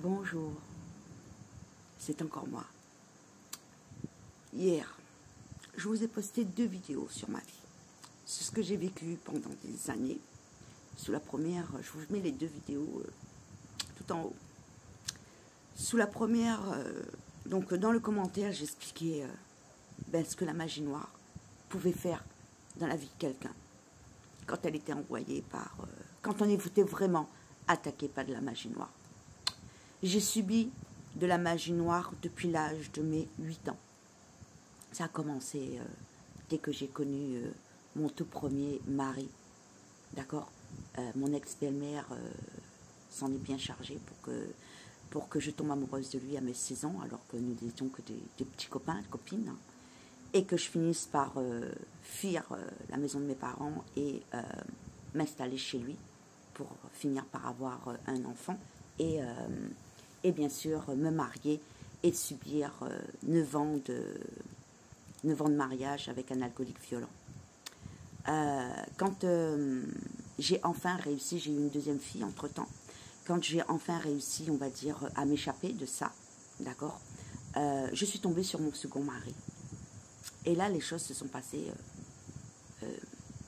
Bonjour, c'est encore moi. Hier, je vous ai posté 2 vidéos sur ma vie. C'est ce que j'ai vécu pendant des années. Sous la première, je vous mets les 2 vidéos tout en haut. Sous la première, donc dans le commentaire, j'expliquais ce que la magie noire pouvait faire dans la vie de quelqu'un. Quand elle était envoyée par... quand on était vraiment attaqué par de la magie noire. J'ai subi de la magie noire depuis l'âge de mes 8 ans. Ça a commencé dès que j'ai connu mon tout premier mari. D'accord, mon ex-belle-mère s'en est bien chargée pour que je tombe amoureuse de lui à mes 16 ans, alors que nous n'étions que des petits copains, copines. Et que je finisse par fuir la maison de mes parents et m'installer chez lui pour finir par avoir un enfant. Et bien sûr me marier et subir 9 ans de mariage avec un alcoolique violent. Quand j'ai enfin réussi, j'ai eu une deuxième fille entre-temps, quand j'ai enfin réussi, on va dire, à m'échapper de ça, d'accord, je suis tombée sur mon second mari. Et là, les choses se sont passées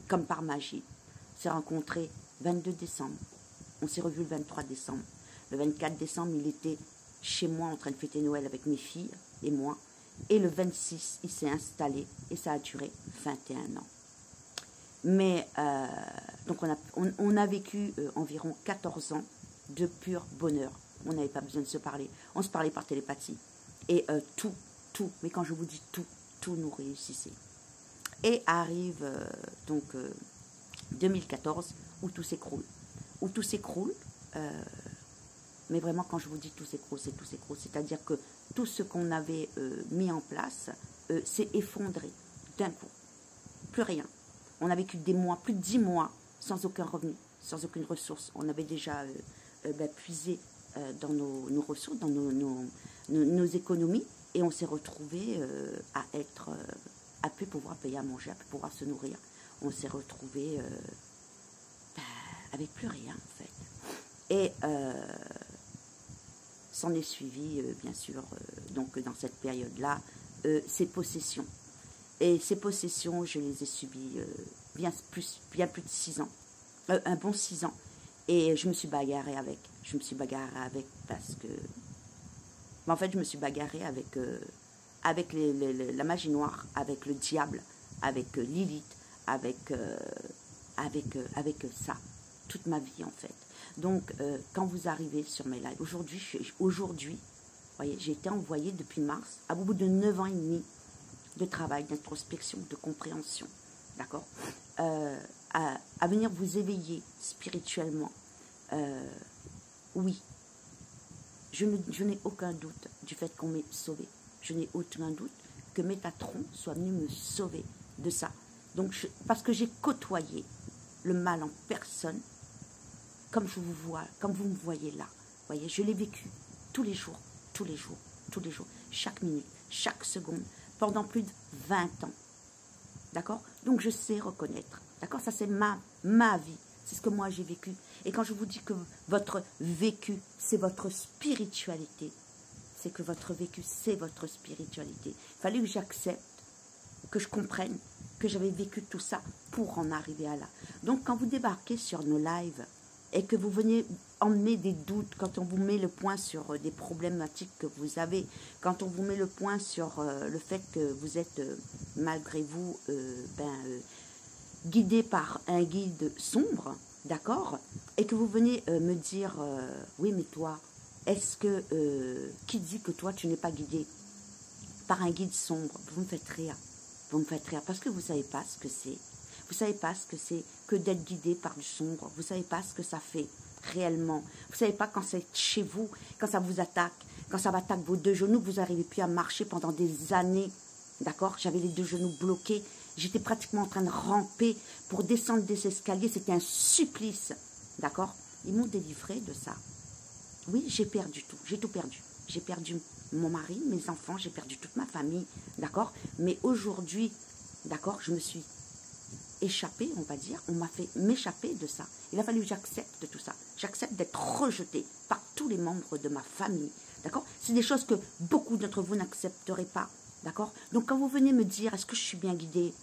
comme par magie. On s'est rencontrés 22 décembre, on s'est revus le 23 décembre. Le 24 décembre, il était chez moi en train de fêter Noël avec mes filles et moi. Et le 26, il s'est installé et ça a duré 21 ans. Mais, donc on a vécu environ 14 ans de pur bonheur. On n'avait pas besoin de se parler. On se parlait par télépathie. Et tout, mais quand je vous dis tout nous réussissait. Et arrive donc 2014 où tout s'écroule. Où tout s'écroule. Mais vraiment, quand je vous dis tout s'écroule, c'est tout s'écroule. C'est-à-dire que tout ce qu'on avait mis en place s'est effondré d'un coup. Plus rien. On a vécu des mois, plus de 10 mois, sans aucun revenu, sans aucune ressource. On avait déjà puisé dans nos ressources, dans nos économies, et on s'est retrouvés à plus pouvoir payer à manger, à plus pouvoir se nourrir. On s'est retrouvés avec plus rien, en fait. Et s'en est suivi, bien sûr, donc dans cette période-là, ces possessions. Et ces possessions, je les ai subies bien plus de 6 ans, un bon 6 ans. Et je me suis bagarrée avec. Je me suis bagarrée avec parce que... En fait, je me suis bagarrée avec la magie noire, avec le diable, avec Lilith, avec ça, toute ma vie, en fait. Donc, quand vous arrivez sur mes lives, aujourd'hui, voyez, j'ai été envoyée depuis mars, à bout de 9 ans et demi de travail, d'introspection, de compréhension, d'accord, à venir vous éveiller spirituellement. Oui, je n'ai aucun doute du fait qu'on m'ait sauvé. Je n'ai aucun doute que Métatron soit venu me sauver de ça. Donc, parce que j'ai côtoyé le mal en personne, comme je vous vois, comme vous me voyez là. Voyez, je l'ai vécu tous les jours, chaque minute, chaque seconde, pendant plus de 20 ans. D'accord? Donc je sais reconnaître. D'accord? Ça c'est ma vie. C'est ce que moi j'ai vécu. Et quand je vous dis que votre vécu, c'est votre spiritualité, c'est que votre vécu, c'est votre spiritualité. Il fallait que j'accepte, que je comprenne que j'avais vécu tout ça pour en arriver à là. Donc quand vous débarquez sur nos lives, et que vous venez emmener des doutes, quand on vous met le point sur des problématiques que vous avez, quand on vous met le point sur le fait que vous êtes, malgré vous, guidé par un guide sombre, d'accord, et que vous venez me dire, oui, mais toi, est-ce que, qui dit que toi, tu n'es pas guidé par un guide sombre? Vous me faites rire, parce que vous ne savez pas ce que c'est. Vous ne savez pas ce que c'est que d'être guidé par du sombre. Vous ne savez pas ce que ça fait réellement. Vous ne savez pas quand c'est chez vous, quand ça vous attaque, quand ça attaque vos 2 genoux, vous n'arrivez plus à marcher pendant des années. D'accord? J'avais les 2 genoux bloqués. J'étais pratiquement en train de ramper pour descendre des escaliers. C'était un supplice. D'accord? Ils m'ont délivré de ça. Oui, j'ai perdu tout. J'ai tout perdu. J'ai perdu mon mari, mes enfants, j'ai perdu toute ma famille. D'accord? Mais aujourd'hui, d'accord, je me suis échappé, on va dire, on m'a fait m'échapper de ça. Il a fallu que j'accepte tout ça. J'accepte d'être rejetée par tous les membres de ma famille. D'accord? C'est des choses que beaucoup d'entre vous n'accepteraient pas. D'accord? Donc quand vous venez me dire, est-ce que je suis bien guidée?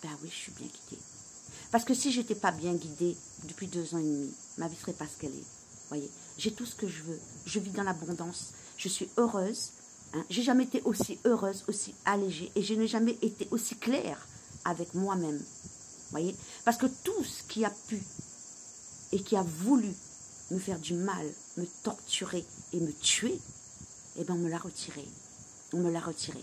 Ben oui, je suis bien guidée. Parce que si je n'étais pas bien guidée depuis 2 ans et demi, ma vie ne serait pas ce qu'elle est. Voyez, j'ai tout ce que je veux. Je vis dans l'abondance. Je suis heureuse. Hein. J'ai jamais été aussi heureuse, aussi allégée. Et je n'ai jamais été aussi claire avec moi-même. Voyez? Parce que tout ce qui a pu et qui a voulu me faire du mal, me torturer et me tuer, eh bien on me l'a retiré. On me l'a retiré.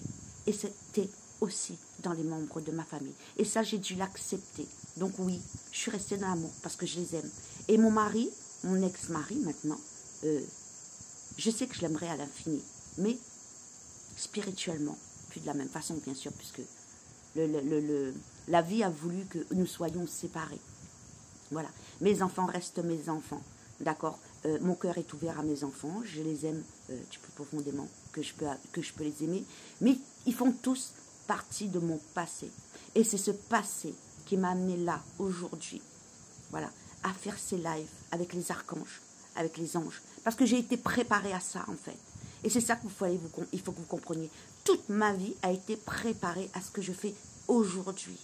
Et c'était aussi dans les membres de ma famille. Et ça, j'ai dû l'accepter. Donc oui, je suis restée dans l'amour parce que je les aime. Et mon mari, mon ex-mari maintenant, je sais que je l'aimerais à l'infini. Mais spirituellement, plus de la même façon, bien sûr, puisque la vie a voulu que nous soyons séparés. Voilà. Mes enfants restent mes enfants. D'accord? Mon cœur est ouvert à mes enfants. Je les aime du plus profondément que je peux les aimer. Mais ils font tous partie de mon passé. Et c'est ce passé qui m'a amené là, aujourd'hui, voilà, à faire ces lives avec les archanges, avec les anges. Parce que j'ai été préparée à ça, en fait. Et c'est ça qu'il faut que vous compreniez. Toute ma vie a été préparée à ce que je fais aujourd'hui.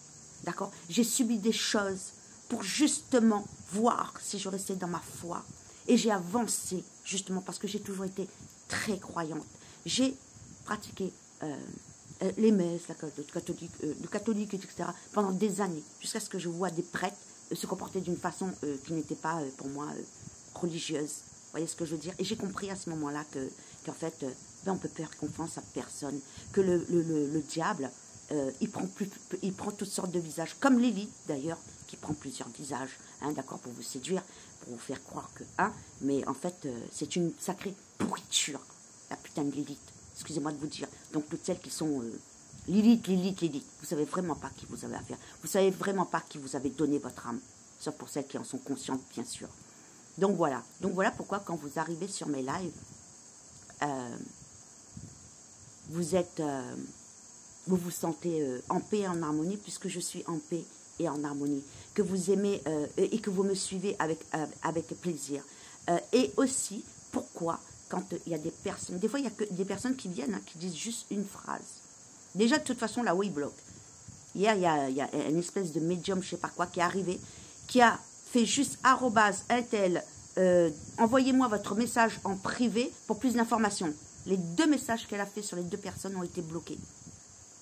D'accord? J'ai subi des choses pour justement voir si je restais dans ma foi. Et j'ai avancé, justement, parce que j'ai toujours été très croyante. J'ai pratiqué les messes, le catholique, etc., pendant des années, jusqu'à ce que je vois des prêtres se comporter d'une façon qui n'était pas, pour moi, religieuse. Vous voyez ce que je veux dire? Et j'ai compris à ce moment-là qu'en fait, on ne peut faire confiance à personne, que le diable, il prend toutes sortes de visages, comme Lily, d'ailleurs, qui prend plusieurs visages, hein, d'accord, pour vous séduire, pour vous faire croire que, mais en fait, c'est une sacrée pourriture, la putain de Lilith. Excusez-moi de vous dire. Donc, toutes celles qui sont Lilith, vous savez vraiment pas qui vous avez affaire. Vous savez vraiment pas qui vous avez donné votre âme. Sauf pour celles qui en sont conscientes, bien sûr. Donc, voilà. Donc, voilà pourquoi, quand vous arrivez sur mes lives, vous vous sentez en paix et en harmonie, puisque je suis en paix et en harmonie. Que vous aimez et que vous me suivez avec plaisir. Et aussi, pourquoi, quand il y a des personnes, des fois il y a que des personnes qui viennent, hein, qui disent juste une phrase. Déjà, de toute façon, là où ils bloquent. Hier, il y a une espèce de médium, je ne sais pas quoi, qui est arrivé, qui a fait juste @intel, envoyez-moi votre message en privé pour plus d'informations. Les 2 messages qu'elle a fait sur les 2 personnes ont été bloqués.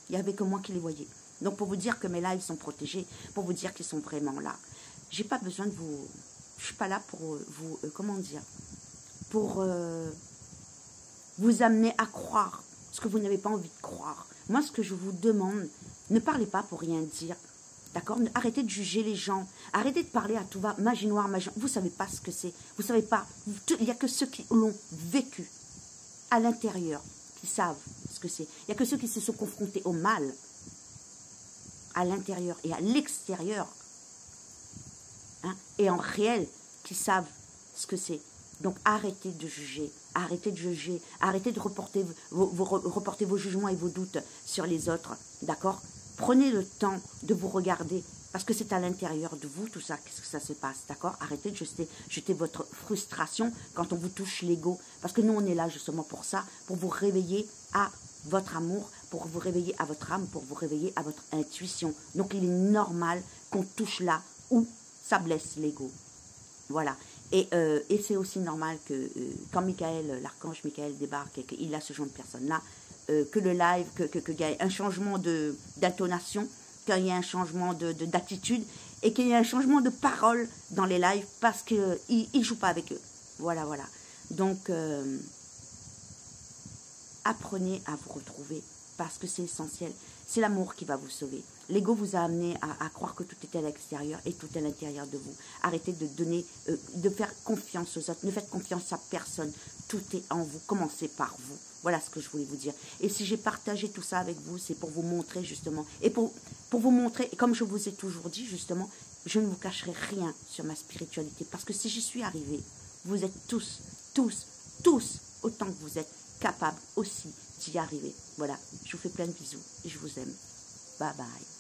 Il n'y avait que moi qui les voyais. Donc, pour vous dire que mes lives sont protégés, pour vous dire qu'ils sont vraiment là. Je n'ai pas besoin de vous... Je ne suis pas là pour vous... comment dire? Pour vous amener à croire ce que vous n'avez pas envie de croire. Moi, ce que je vous demande, ne parlez pas pour rien dire. D'accord? Arrêtez de juger les gens. Arrêtez de parler à tout va. Magie noire, magie... Vous ne savez pas ce que c'est. Vous ne savez pas. Il n'y a que ceux qui l'ont vécu à l'intérieur qui savent ce que c'est. Il n'y a que ceux qui se sont confrontés au mal à l'intérieur et à l'extérieur, hein, et en réel, qui savent ce que c'est. Donc arrêtez de juger, arrêtez de reporter vos jugements et vos doutes sur les autres, d'accord? Prenez le temps de vous regarder, parce que c'est à l'intérieur de vous tout ça, qu'est-ce que ça se passe, d'accord? Arrêtez de jeter votre frustration quand on vous touche l'ego, parce que nous on est là justement pour ça, pour vous réveiller à votre amour, pour vous réveiller à votre âme, pour vous réveiller à votre intuition. Donc il est normal qu'on touche là où ça blesse l'ego. Voilà. Et c'est aussi normal que quand l'archange Michael débarque et qu'il a ce genre de personnes-là, que le live, qu'il y ait un changement d'intonation, qu'il y ait un changement d'attitude et qu'il y ait un changement de parole dans les lives parce qu'il ne joue pas avec eux. Voilà, voilà. Donc, apprenez à vous retrouver parce que c'est essentiel. C'est l'amour qui va vous sauver. L'ego vous a amené à croire que tout était à l'extérieur et tout est à l'intérieur de vous. Arrêtez de faire confiance aux autres. Ne faites confiance à personne. Tout est en vous. Commencez par vous. Voilà ce que je voulais vous dire. Et si j'ai partagé tout ça avec vous, c'est pour vous montrer justement. Et pour vous montrer, et comme je vous ai toujours dit justement, je ne vous cacherai rien sur ma spiritualité. Parce que si j'y suis arrivée, vous êtes tous, autant que vous êtes capables aussi d'y arriver. Voilà, je vous fais plein de bisous et je vous aime. Bye bye.